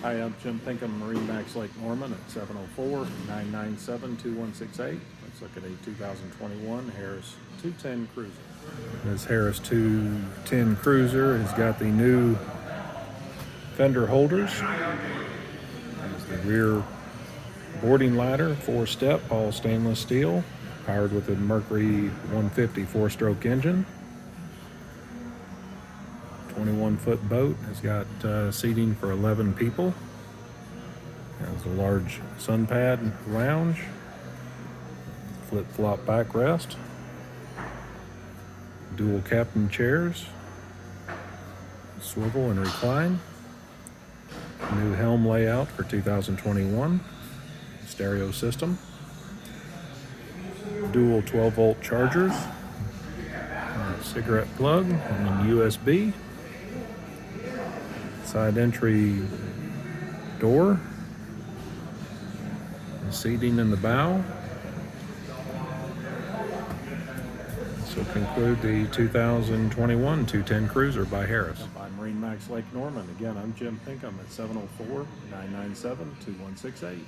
Hi, I'm Jim Pinkham, MarineMax Lake Norman at 704-997-2168. Let's look at a 2021 Harris 210 Cruiser. This Harris 210 Cruiser has got the new fender holders. There's the rear boarding ladder, 4-step, all stainless steel, powered with a Mercury 150 4-stroke engine. 21-foot boat has got seating for 11 people. Has a large sun pad lounge, flip-flop backrest, dual captain chairs, swivel and recline, new helm layout for 2021, stereo system, dual 12-volt chargers, cigarette plug and USB, side entry door, seating in the bow. This will conclude the 2021 210 Cruiser by Harris. By MarineMax Lake Norman. Again, I'm Jim Pinkham at 704-997-2168.